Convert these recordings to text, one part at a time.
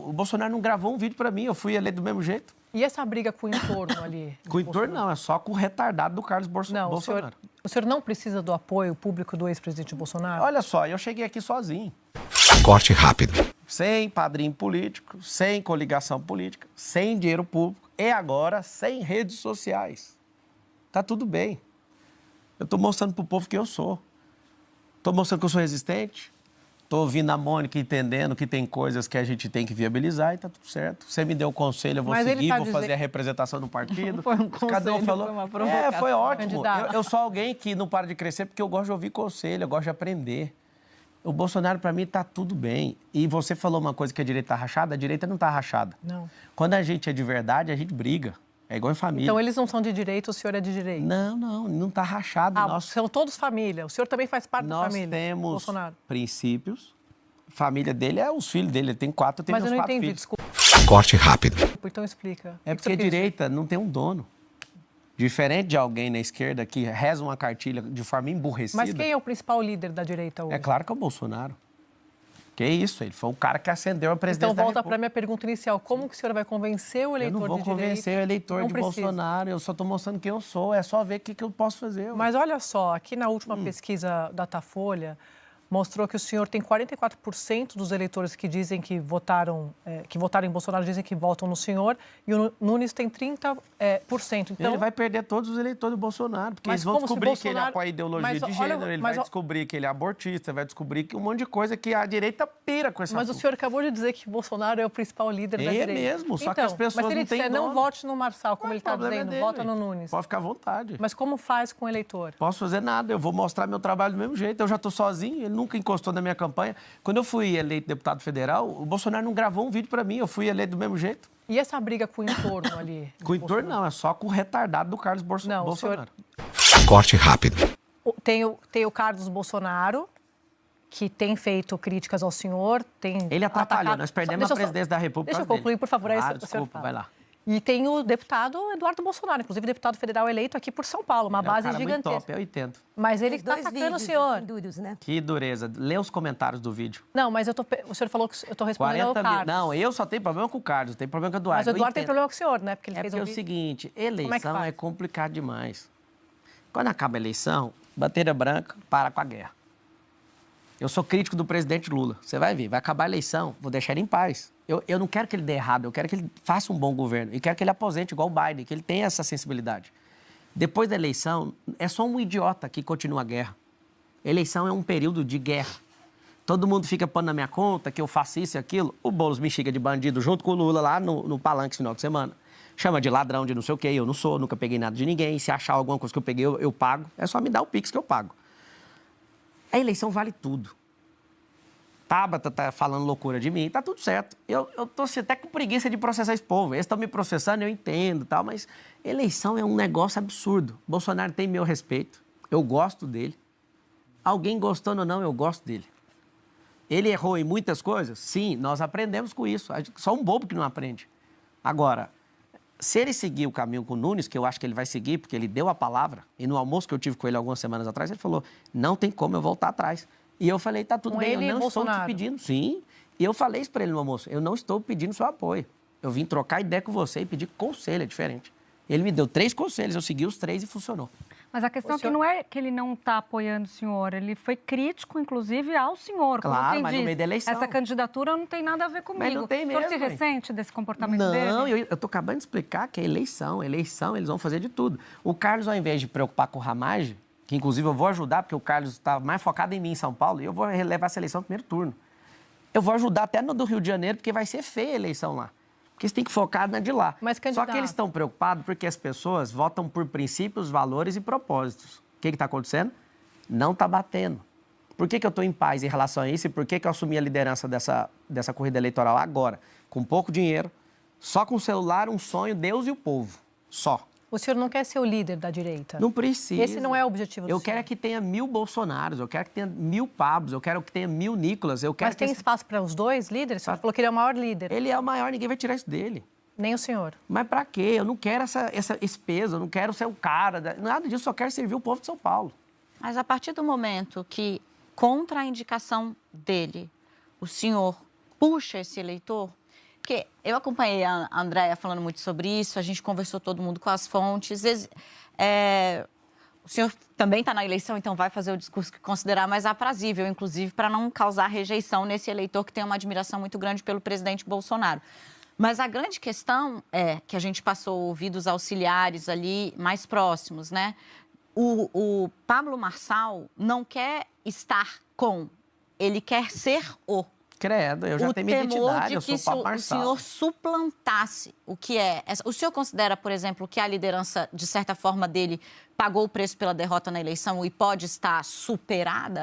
O Bolsonaro não gravou um vídeo para mim, eu fui eleito do mesmo jeito. E essa briga com o entorno ali? Com o entorno não, é só com o retardado do Carlos Bolsonaro. O senhor não precisa do apoio público do ex-presidente Bolsonaro? Olha só, eu cheguei aqui sozinho. Corte rápido. Sem padrinho político, sem coligação política, sem dinheiro público e agora sem redes sociais. Tá tudo bem. Eu tô mostrando pro povo quem eu sou. Tô mostrando que eu sou resistente. Tô ouvindo a Mônica, entendendo que tem coisas que a gente tem que viabilizar e tá tudo certo. Você me deu o conselho, eu vou seguir, vou fazer a representação no partido. Foi um conselho, Cada um falou. foi uma provocação. Foi ótimo. Eu sou alguém que não para de crescer porque eu gosto de ouvir conselho, eu gosto de aprender. O Bolsonaro, para mim, tá tudo bem. E você falou uma coisa que a direita tá rachada, a direita não tá rachada. Não. Quando a gente é de verdade, a gente briga. É igual em família. Então, eles não são de direita, o senhor é de direita? Não tá rachado. São todos família. O senhor também faz parte da família. Nós temos Bolsonaro. Princípios. A família dele é os filhos dele. Ele tem 4, eu tenho meus 4 filhos. Mas eu não entendi, desculpa. Corte rápido. Então, explica. É porque a direita não tem um dono. Diferente de alguém na esquerda que reza uma cartilha de forma emburrecida. Mas quem é o principal líder da direita hoje? É claro que é o Bolsonaro. Que isso, ele foi o cara que acendeu a presidência Então, volta para a minha pergunta inicial. Como que o senhor vai convencer o eleitor de direita? Eu não vou convencer o eleitor de Bolsonaro, eu só estou mostrando quem eu sou, é só ver o que eu posso fazer. Mas olha só, aqui na última pesquisa da Datafolha, mostrou que o senhor tem 44% dos eleitores que dizem que votaram em Bolsonaro, dizem que votam no senhor, e o Nunes tem 30%. Então, ele vai perder todos os eleitores do Bolsonaro, porque eles vão descobrir que ele apoia a ideologia de gênero, ele vai descobrir que ele é abortista, vai descobrir que um monte de coisa que a direita pira com essa Mas o senhor acabou de dizer que Bolsonaro é o principal líder da direita. É mesmo, só que as pessoas não têm Mas se ele disser, não vote no Marçal, como ele está dizendo, vota no Nunes. Pode ficar à vontade. Mas como faz com o eleitor? Posso fazer nada, eu vou mostrar meu trabalho do mesmo jeito, eu já estou sozinho, ele nunca encostou na minha campanha. Quando eu fui eleito deputado federal, o Bolsonaro não gravou um vídeo para mim, eu fui eleito do mesmo jeito. E essa briga com o entorno ali? Com o entorno não, é só com o retardado do Carlos Bolsonaro. Corte rápido. Tem o Carlos Bolsonaro, que tem feito críticas ao senhor, Ele atrapalhou, nós perdemos a presidência da República. Deixa eu concluir, por favor. Desculpa, vai lá. E tem o deputado Eduardo Bolsonaro, inclusive deputado federal eleito aqui por São Paulo, uma base gigantesca. Muito top, eu entendo. Mas ele está atacando o senhor. Duros, né? Que dureza. Lê os comentários do vídeo. Não, mas o senhor falou que eu estou respondendo ao Carlos. Não, eu só tenho problema com o Carlos, tenho problema com o Eduardo. Mas o Eduardo tem problema com o senhor, né? Porque ele fez o seguinte, eleição é complicado demais. Quando acaba a eleição, bandeira branca, para com a guerra. Eu sou crítico do presidente Lula. Você vai ver, vai acabar a eleição, vou deixar ele em paz. Eu não quero que ele dê errado, eu quero que ele faça um bom governo. E quero que ele aposente igual o Biden, que ele tenha essa sensibilidade. Depois da eleição, é só um idiota que continua a guerra. Eleição é um período de guerra. Todo mundo fica pondo na minha conta que eu faço isso e aquilo. O Boulos me xinga de bandido junto com o Lula lá no palanque esse final de semana. Chama de ladrão, de não sei o quê. Eu não sou, nunca peguei nada de ninguém. Se achar alguma coisa que eu peguei, eu pago. É só me dar o Pix que eu pago. A eleição vale tudo. Tabata tá falando loucura de mim, tá tudo certo. Eu tô até com preguiça de processar esse povo. Eles estão me processando, eu entendo, tal, mas eleição é um negócio absurdo. Bolsonaro tem meu respeito, eu gosto dele. Alguém gostando ou não, eu gosto dele. Ele errou em muitas coisas? Sim, nós aprendemos com isso. Só um bobo que não aprende. Agora, se ele seguir o caminho com o Nunes, que eu acho que ele vai seguir, porque ele deu a palavra, e no almoço que eu tive com ele algumas semanas atrás, ele falou, não tem como eu voltar atrás. E eu falei, tá tudo bem, eu não estou te pedindo. Sim, e eu falei isso para ele no almoço, eu não estou pedindo seu apoio. Eu vim trocar ideia com você e pedir conselho, é diferente. Ele me deu 3 conselhos, eu segui os 3 e funcionou. Mas a questão é que não é que ele não está apoiando o senhor, ele foi crítico, inclusive, ao senhor. Claro, mas no meio da eleição. Essa candidatura não tem nada a ver comigo. Mas não tem mesmo. O senhor se ressente desse comportamento dele? Não, eu estou acabando de explicar que é eleição, eles vão fazer de tudo. O Carlos, ao invés de preocupar com o Ramagem, que inclusive eu vou ajudar, porque o Carlos está mais focado em mim em São Paulo, e eu vou levar essa eleição no primeiro turno. Eu vou ajudar até no do Rio de Janeiro, porque vai ser feia a eleição lá. Porque você tem que focar na de lá. Mas, candidato... Só que eles estão preocupados porque as pessoas votam por princípios, valores e propósitos. O que está acontecendo? Não está batendo. Por que eu estou em paz em relação a isso e por que eu assumi a liderança dessa corrida eleitoral agora? Com pouco dinheiro, só com o celular, um sonho, Deus e o povo. Só. O senhor não quer ser o líder da direita? Não precisa. Esse não é o objetivo do senhor. Eu quero que tenha 1000 Bolsonaros, eu quero que tenha 1000 Pablos, eu quero que tenha 1000 Nicolas. Mas tem espaço para os 2 líderes? O senhor falou que ele é o maior líder. Ele é o maior, ninguém vai tirar isso dele. Nem o senhor. Mas pra quê? Eu não quero esse peso, eu não quero ser o cara, nada disso, só quero servir o povo de São Paulo. Mas a partir do momento que, contra a indicação dele, o senhor puxa esse eleitor, porque eu acompanhei a Andréa falando muito sobre isso, a gente conversou todo mundo com as fontes. O senhor também está na eleição, então vai fazer o discurso que considerar mais aprazível, inclusive para não causar rejeição nesse eleitor que tem uma admiração muito grande pelo presidente Bolsonaro. Mas a grande questão é que a gente passou a ouvir dos auxiliares ali mais próximos, né? O Pablo Marçal não quer estar com, ele quer ser o. Credo, eu já tenho minha identidade, eu sou o Pablo Marçal. O senhor suplantasse o que é. O senhor considera, por exemplo, que a liderança, de certa forma, dele pagou o preço pela derrota na eleição e pode estar superada?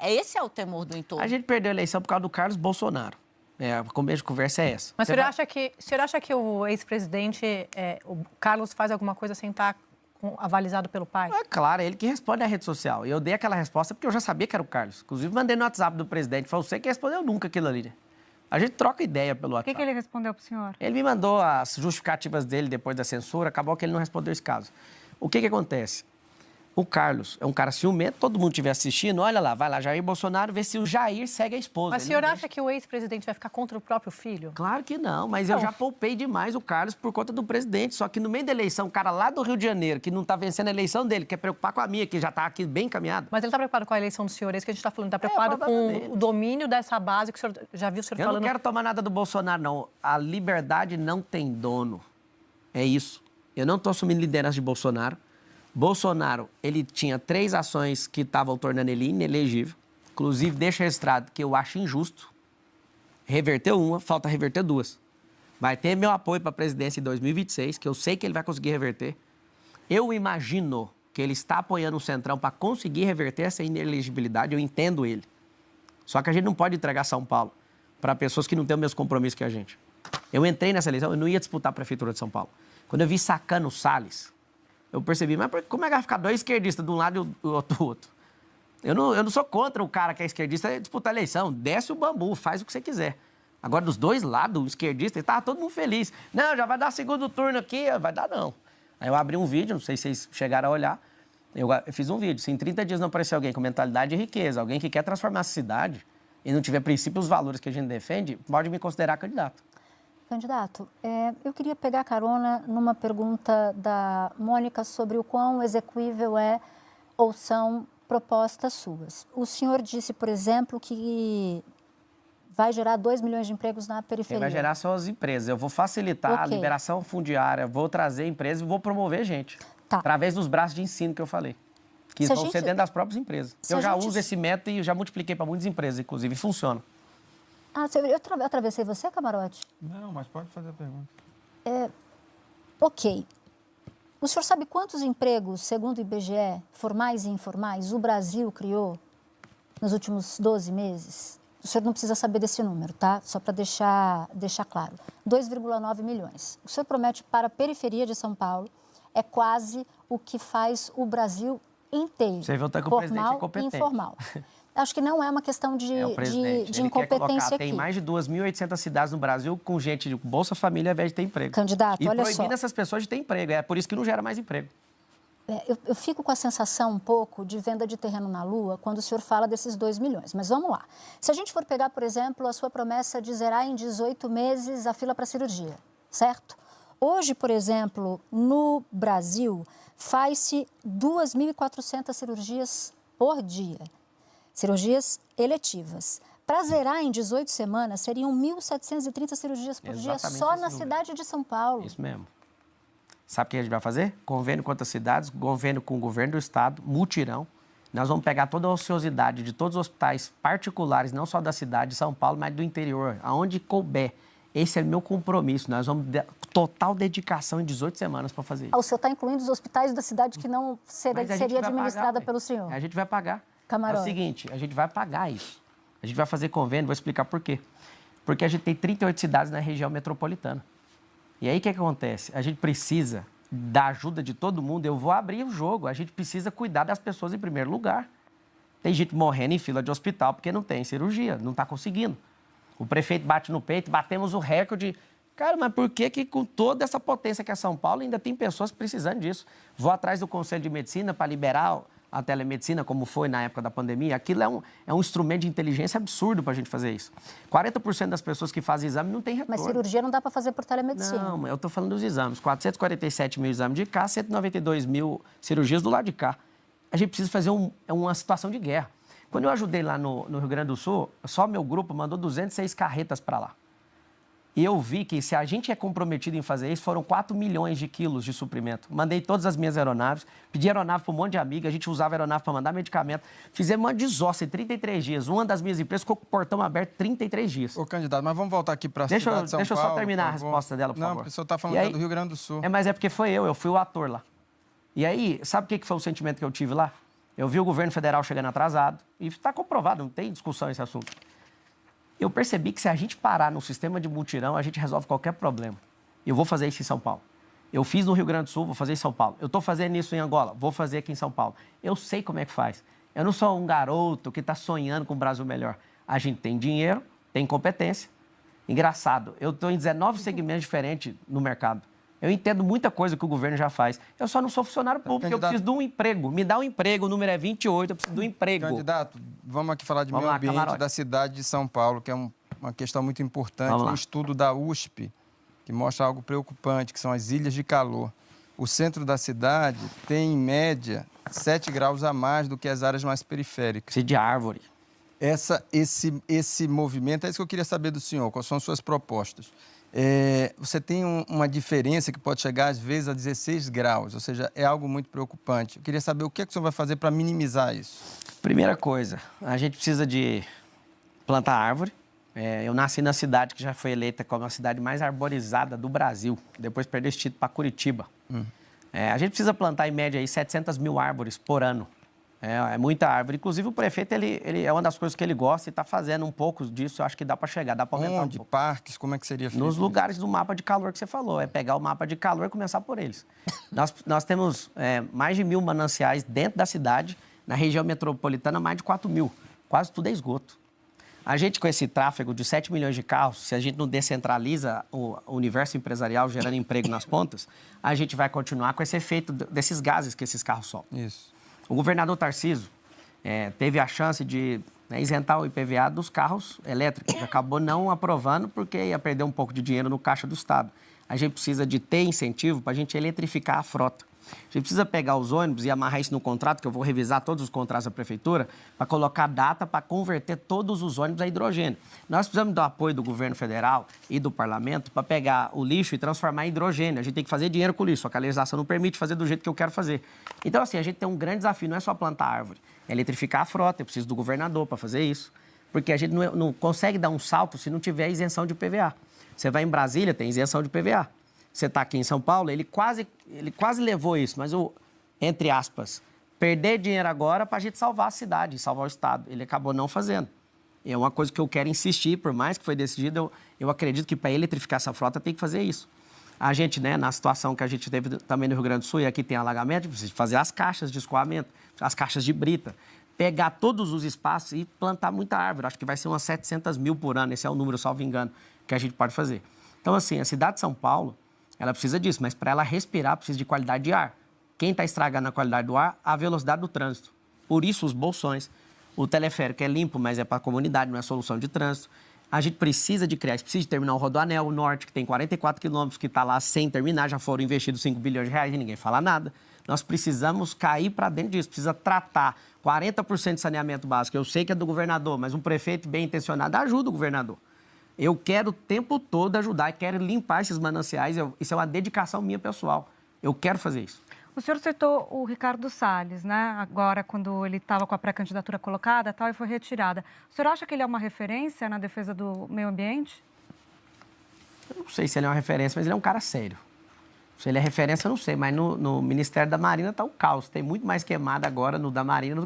Esse é o temor do entorno. A gente perdeu a eleição por causa do Carlos Bolsonaro. A começo de conversa é essa. Mas o senhor acha que o ex-presidente, o Carlos, faz alguma coisa sem estar avalizado pelo pai? É claro, é ele que responde à rede social. E eu dei aquela resposta porque eu já sabia que era o Carlos. Inclusive, mandei no WhatsApp do presidente. Falei, você que respondeu nunca aquilo ali, né? A gente troca ideia pelo WhatsApp. O que ele respondeu para o senhor? Ele me mandou as justificativas dele depois da censura. Acabou que ele não respondeu esse caso. O que acontece? O Carlos é um cara ciumento, todo mundo estiver assistindo, olha lá, vai lá, Jair Bolsonaro, vê se o Jair segue a esposa. Mas o senhor acha que o ex-presidente vai ficar contra o próprio filho? Claro que não, mas eu já poupei demais o Carlos por conta do presidente. Só que no meio da eleição, o cara lá do Rio de Janeiro, que não está vencendo a eleição dele, quer preocupar com a minha, que já está aqui bem encaminhada. Mas ele está preocupado com a eleição do senhor, é isso que a gente está falando, está preocupado com o domínio dessa base que o senhor já viu o senhor falando. Eu não quero tomar nada do Bolsonaro, não. A liberdade não tem dono. É isso. Eu não estou assumindo liderança de Bolsonaro. Bolsonaro, ele tinha 3 ações que estavam tornando ele inelegível. Inclusive, deixa registrado que eu acho injusto. Reverteu uma, falta reverter 2. Vai ter meu apoio para a presidência em 2026, que eu sei que ele vai conseguir reverter. Eu imagino que ele está apoiando o Centrão para conseguir reverter essa inelegibilidade, eu entendo ele. Só que a gente não pode entregar São Paulo para pessoas que não têm os mesmos compromissos que a gente. Eu entrei nessa eleição, eu não ia disputar a Prefeitura de São Paulo. Quando eu vi sacando o Salles, eu percebi, mas como é que vai ficar 2 esquerdistas de um lado e o outro do outro? Eu não sou contra o cara que é esquerdista disputar a eleição. Desce o bambu, faz o que você quiser. Agora, dos 2 lados, o esquerdista, estava todo mundo feliz. Não, já vai dar segundo turno aqui, vai dar não. Aí eu abri um vídeo, não sei se vocês chegaram a olhar, eu fiz um vídeo. Se em 30 dias não aparecer alguém com mentalidade e riqueza, alguém que quer transformar a cidade e não tiver princípios e valores que a gente defende, pode me considerar candidato. Candidato, eu queria pegar carona numa pergunta da Mônica sobre o quão execuível é ou são propostas suas. O senhor disse, por exemplo, que vai gerar 2 milhões de empregos na periferia. Quem vai gerar são as empresas. Eu vou facilitar a liberação fundiária, vou trazer empresas e vou promover gente. Tá. Através dos braços de ensino que eu falei. Que vão ser dentro das próprias empresas. Eu já uso esse método e já multipliquei para muitas empresas, inclusive, e funciona. Ah, eu atravessei você, Camarote? Não, mas pode fazer a pergunta. Ok. O senhor sabe quantos empregos, segundo o IBGE, formais e informais, o Brasil criou nos últimos 12 meses? O senhor não precisa saber desse número, tá? Só para deixar claro. 2,9 milhões. O senhor promete para a periferia de São Paulo, é quase o que faz o Brasil inteiro. Você voltou com o presidente incompetente. E informal. Acho que não é uma questão de incompetência colocar, aqui. Tem mais de 2.800 cidades no Brasil com gente de Bolsa Família ao invés de ter emprego. Candidato, olha só. E proibindo essas pessoas de ter emprego. É por isso que não gera mais emprego. Eu fico com a sensação um pouco de venda de terreno na Lua quando o senhor fala desses 2 milhões. Mas vamos lá. Se a gente for pegar, por exemplo, a sua promessa de zerar em 18 meses a fila para cirurgia, certo? Hoje, por exemplo, no Brasil, faz-se 2.400 cirurgias por dia. Cirurgias eletivas. Para zerar em 18 semanas, seriam 1.730 cirurgias por dia só na cidade de São Paulo. Isso mesmo. Sabe o que a gente vai fazer? Convênio com outras cidades, convênio com o governo do estado, mutirão. Nós vamos pegar toda a ociosidade de todos os hospitais particulares, não só da cidade de São Paulo, mas do interior, aonde couber. Esse é meu compromisso. Nós vamos dar total dedicação em 18 semanas para fazer isso. O senhor está incluindo os hospitais da cidade que não seria administrada pelo senhor? A gente vai pagar. Camarote. É o seguinte, a gente vai pagar isso. A gente vai fazer convênio, vou explicar por quê. Porque a gente tem 38 cidades na região metropolitana. E aí o que acontece? A gente precisa da ajuda de todo mundo. Eu vou abrir o jogo. A gente precisa cuidar das pessoas em primeiro lugar. Tem gente morrendo em fila de hospital porque não tem cirurgia, não está conseguindo. O prefeito bate no peito, batemos o recorde. Cara, mas por que com toda essa potência que é São Paulo ainda tem pessoas precisando disso? Vou atrás do Conselho de Medicina para liberar a telemedicina, como foi na época da pandemia, aquilo é um instrumento de inteligência absurdo para a gente fazer isso. 40% das pessoas que fazem exame não tem retorno. Mas cirurgia não dá para fazer por telemedicina. Não, eu estou falando dos exames. 447 mil exames de cá, 192 mil cirurgias do lado de cá. A gente precisa fazer uma situação de guerra. Quando eu ajudei lá no Rio Grande do Sul, só meu grupo mandou 206 carretas para lá. E eu vi que se a gente é comprometido em fazer isso, foram 4 milhões de quilos de suprimento. Mandei todas as minhas aeronaves, pedi aeronave para um monte de amiga, a gente usava aeronave para mandar medicamento. Fizemos uma desossa em 33 dias. Uma das minhas empresas ficou com o portão aberto 33 dias. Ô, candidato, mas vamos voltar aqui para a cidade de São Paulo. Deixa eu só terminar a resposta dela, por favor. Não, porque o senhor está falando do Rio Grande do Sul. Mas é porque eu fui o ator lá. E aí, sabe o que foi o sentimento que eu tive lá? Eu vi o governo federal chegando atrasado, e está comprovado, não tem discussão esse assunto. Eu percebi que se a gente parar no sistema de mutirão, a gente resolve qualquer problema. Eu vou fazer isso em São Paulo. Eu fiz no Rio Grande do Sul, vou fazer em São Paulo. Eu estou fazendo isso em Angola, vou fazer aqui em São Paulo. Eu sei como é que faz. Eu não sou um garoto que está sonhando com um Brasil melhor. A gente tem dinheiro, tem competência. Engraçado, eu estou em 19 segmentos diferentes no mercado. Eu entendo muita coisa que o governo já faz. Eu só não sou funcionário público, eu preciso de um emprego. Me dá um emprego, o número é 28, eu preciso de um emprego. Candidato, vamos aqui falar de meio ambiente da cidade de São Paulo, que é uma questão muito importante. Um estudo da USP que mostra algo preocupante, que são as ilhas de calor. O centro da cidade tem, em média, 7 graus a mais do que as áreas mais periféricas. Precisa de árvore. Esse movimento, é isso que eu queria saber do senhor, quais são as suas propostas. Você tem uma diferença que pode chegar, às vezes, a 16 graus, ou seja, é algo muito preocupante. Eu queria saber o que o senhor vai fazer para minimizar isso. Primeira coisa, a gente precisa de plantar árvore. Eu nasci na cidade que já foi eleita como a cidade mais arborizada do Brasil, depois perdeu esse título para Curitiba. A gente precisa plantar, em média, aí, 700 mil árvores por ano. É muita árvore. Inclusive, o prefeito, ele é uma das coisas que ele gosta e está fazendo um pouco disso. Eu acho que dá para chegar, dá para aumentar um pouco. Parques, como é que seria feito? Nos lugares do mapa de calor que você falou. É pegar o mapa de calor e começar por eles. Nós temos mais de 1.000 mananciais dentro da cidade. Na região metropolitana, mais de 4.000. Quase tudo é esgoto. A gente, com esse tráfego de 7 milhões de carros, se a gente não descentraliza o universo empresarial gerando emprego nas pontas, a gente vai continuar com esse efeito desses gases que esses carros soltam. Isso. O governador Tarcísio teve a chance de isentar o IPVA dos carros elétricos. Acabou não aprovando porque ia perder um pouco de dinheiro no caixa do Estado. A gente precisa de ter incentivo para a gente eletrificar a frota. A gente precisa pegar os ônibus e amarrar isso no contrato, que eu vou revisar todos os contratos da prefeitura, para colocar data para converter todos os ônibus a hidrogênio. Nós precisamos do apoio do governo federal e do parlamento para pegar o lixo e transformar em hidrogênio. A gente tem que fazer dinheiro com o lixo, a canalização não permite fazer do jeito que eu quero fazer. Então, assim, a gente tem um grande desafio, não é só plantar árvore, é eletrificar a frota, eu preciso do governador para fazer isso, porque a gente não consegue dar um salto se não tiver isenção de IPVA. Você vai em Brasília, tem isenção de IPVA. Você está aqui em São Paulo, ele quase levou isso, mas entre aspas, perder dinheiro agora para a gente salvar a cidade, salvar o Estado. Ele acabou não fazendo. É uma coisa que eu quero insistir, por mais que foi decidido, eu acredito que para eletrificar essa frota tem que fazer isso. A gente, na situação que a gente teve também no Rio Grande do Sul, e aqui tem alagamento, precisa fazer as caixas de escoamento, as caixas de brita, pegar todos os espaços e plantar muita árvore. Acho que vai ser umas 700 mil por ano, esse é o número, salvo engano, que a gente pode fazer. Então, assim, a cidade de São Paulo, ela precisa disso, mas para ela respirar, precisa de qualidade de ar. Quem está estragando a qualidade do ar? A velocidade do trânsito. Por isso, os bolsões. O teleférico é limpo, mas é para a comunidade, não é solução de trânsito. A gente precisa de criar, precisa de terminar o Rodoanel, o Norte, que tem 44 quilômetros, que está lá sem terminar, já foram investidos 5 bilhões de reais e ninguém fala nada. Nós precisamos cair para dentro disso, precisa tratar 40% de saneamento básico. Eu sei que é do governador, mas um prefeito bem intencionado ajuda o governador. Eu quero o tempo todo ajudar, quero limpar esses mananciais, isso é uma dedicação minha pessoal. Eu quero fazer isso. O senhor citou o Ricardo Salles, né? Agora, quando ele estava com a pré-candidatura colocada e foi retirada. O senhor acha que ele é uma referência na defesa do meio ambiente? Eu não sei se ele é uma referência, mas ele é um cara sério. Se ele é referência, eu não sei, mas no Ministério da Marina está um caos. Tem muito mais queimada agora no da Marina do